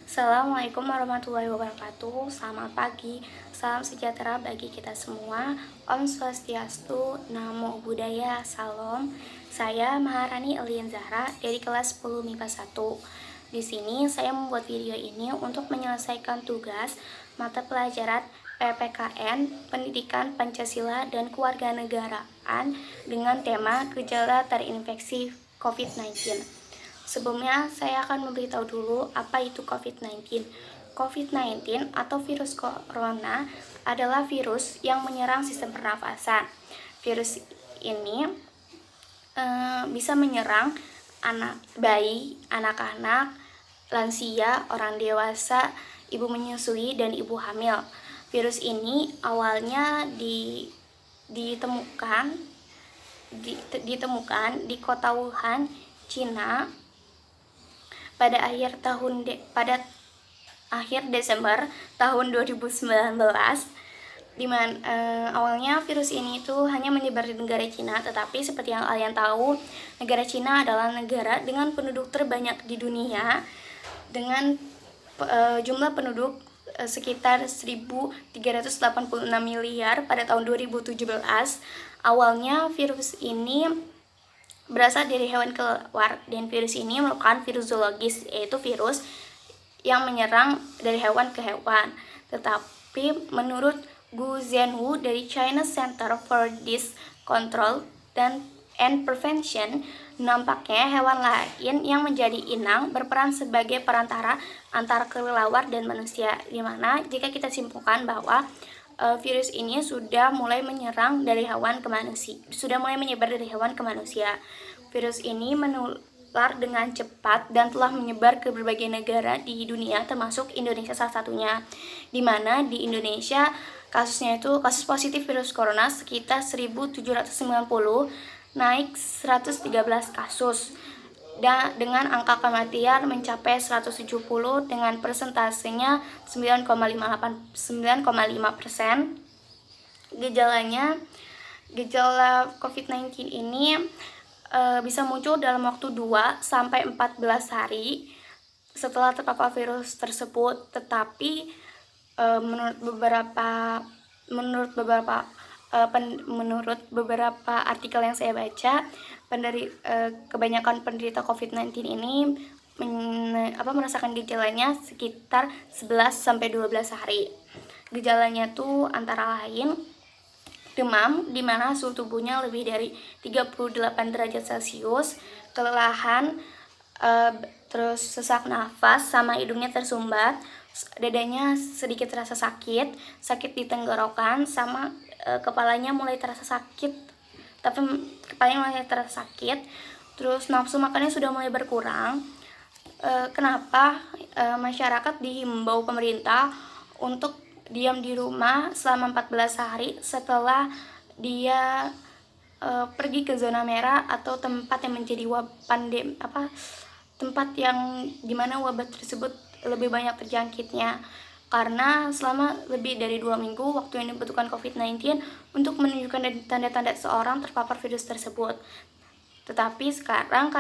Assalamualaikum warahmatullahi wabarakatuh. Selamat pagi, salam sejahtera bagi kita semua. Om Swastiastu, Namo Buddhaya, Salam. Saya Maharani Elian Zahra dari kelas 10 MIPA 1. Di sini saya membuat video ini untuk menyelesaikan tugas mata pelajaran PPKN, Pendidikan Pancasila dan Kewarganegaraan dengan tema gejala terinfeksi COVID-19. Sebelumnya, saya akan memberitahu dulu apa itu COVID-19. COVID-19 atau virus corona adalah virus yang menyerang sistem pernafasan. Virus ini bisa menyerang bayi, anak-anak, lansia, orang dewasa, ibu menyusui, dan ibu hamil. Virus ini awalnya ditemukan di kota Wuhan, Cina pada akhir Desember tahun 2019, awalnya virus ini tuh hanya menyebar di negara Cina, tetapi seperti yang kalian tahu, negara Cina adalah negara dengan penduduk terbanyak di dunia dengan jumlah penduduk sekitar 1.386 miliar pada tahun 2017. Awalnya virus ini berasal dari hewan keluar, dan virus ini merupakan virus zoologis, yaitu virus yang menyerang dari hewan ke hewan. Tetapi menurut Gu Zhenwu dari China Center for Disease Control and Prevention, nampaknya hewan lain yang menjadi inang berperan sebagai perantara antara kelelawar dan manusia, dimana jika kita simpulkan bahwa virus ini sudah mulai menyebar dari hewan ke manusia. Virus ini menular dengan cepat dan telah menyebar ke berbagai negara di dunia, termasuk Indonesia salah satunya. Di mana di Indonesia kasus positif virus corona sekitar 1.790, naik 113 kasus. Dan dengan angka kematian mencapai 170 dengan persentasenya 9,5%. Gejala COVID-19 ini bisa muncul dalam waktu 2-14 hari setelah terpapar virus tersebut, tetapi menurut beberapa artikel yang saya baca, kebanyakan penderita COVID-19 ini merasakan gejalanya sekitar 11-12 hari. Gejalanya tuh antara lain demam, di mana suhu tubuhnya lebih dari 38 derajat Celcius, kelelahan, terus sesak nafas, sama hidungnya tersumbat, dadanya sedikit terasa sakit di tenggorokan, sama kepalanya mulai terasa sakit, terus nafsu makannya sudah mulai berkurang. Kenapa masyarakat dihimbau pemerintah untuk diam di rumah selama 14 hari setelah dia pergi ke zona merah atau tempat yang menjadi tempat yang dimana wabah tersebut lebih banyak terjangkitnya, karena selama lebih dari 2 minggu waktu yang dibutuhkan COVID-19 untuk menunjukkan tanda-tanda seorang terpapar virus tersebut. Tetapi sekarang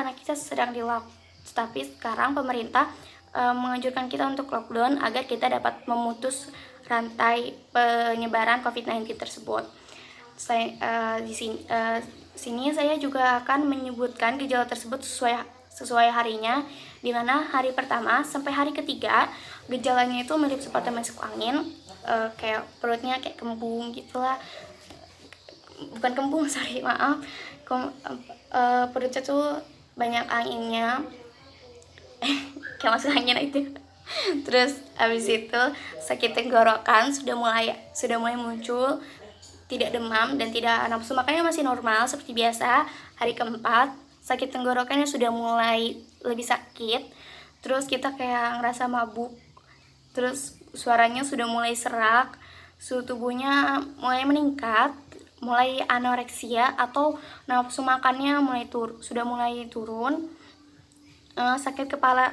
pemerintah menganjurkan kita untuk lockdown agar kita dapat memutus rantai penyebaran COVID-19 tersebut. Di sini saya juga akan menyebutkan gejala tersebut sesuai harinya, di mana hari pertama sampai hari ketiga gejalanya itu mirip seperti masuk angin, kayak perutnya kayak kembung gitulah, bukan kembung, perutnya tuh banyak anginnya, kayak masuk angin itu. Terus habis itu sakit tenggorokan sudah mulai muncul, tidak demam dan tidak nafsu makannya masih normal seperti biasa. Hari keempat sakit tenggorokannya sudah mulai lebih sakit, terus kita kayak ngerasa mabuk, terus suaranya sudah mulai serak, suhu tubuhnya mulai meningkat, mulai anoreksia atau nafsu makannya sudah mulai turun. Sakit kepala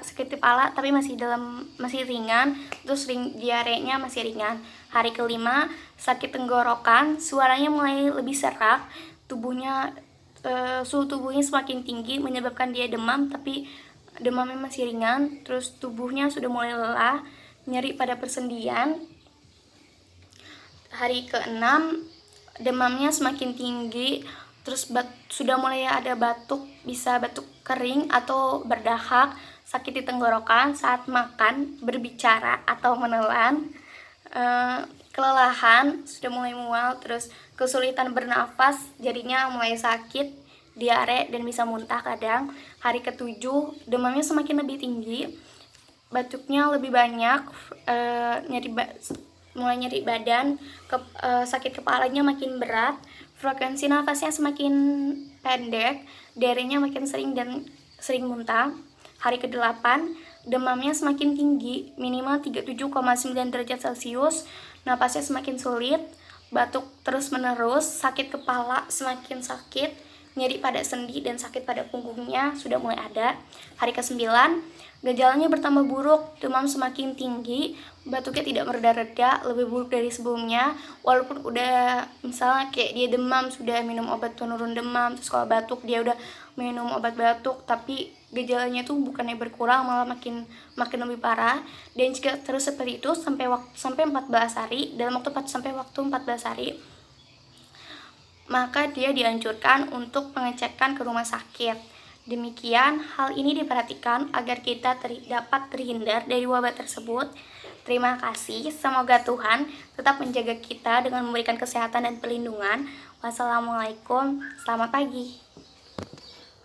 tapi masih ringan, terus diarenya masih ringan. Hari kelima sakit tenggorokan, suaranya mulai lebih serak, suhu tubuhnya semakin tinggi menyebabkan dia demam, tapi demamnya masih ringan, terus tubuhnya sudah mulai lelah, nyeri pada persendian. Hari ke-6 demamnya semakin tinggi, terus sudah mulai ada batuk, bisa batuk kering atau berdahak, sakit di tenggorokan saat makan, berbicara atau menelan, kelelahan, sudah mulai mual, terus kesulitan bernafas, jadinya mulai sakit, diare, dan bisa muntah kadang. Hari ke-7 demamnya semakin lebih tinggi, batuknya lebih banyak, mulai nyeri badan, sakit kepalanya makin berat, frekuensi nafasnya semakin pendek, diarenya makin sering dan sering muntah. Hari ke-8 demamnya semakin tinggi, minimal 37,9 derajat Celcius, napasnya semakin sulit, batuk terus menerus, sakit kepala semakin sakit, nyeri pada sendi dan sakit pada punggungnya sudah mulai ada. Hari ke-9 gejalanya bertambah buruk, demam semakin tinggi, batuknya tidak mereda-reda, lebih buruk dari sebelumnya. Walaupun udah misalnya kayak dia demam, sudah minum obat penurun demam, terus kalau batuk dia udah minum obat batuk, tapi gejalanya tuh bukannya berkurang, malah makin lebih parah. Dan jika terus seperti itu sampai 14 hari, dalam sampai waktu 14 hari, maka dia dianjurkan untuk pengecekan ke rumah sakit. Demikian, hal ini diperhatikan agar kita dapat terhindar dari wabah tersebut. Terima kasih, semoga Tuhan tetap menjaga kita dengan memberikan kesehatan dan perlindungan. Wassalamualaikum, selamat pagi.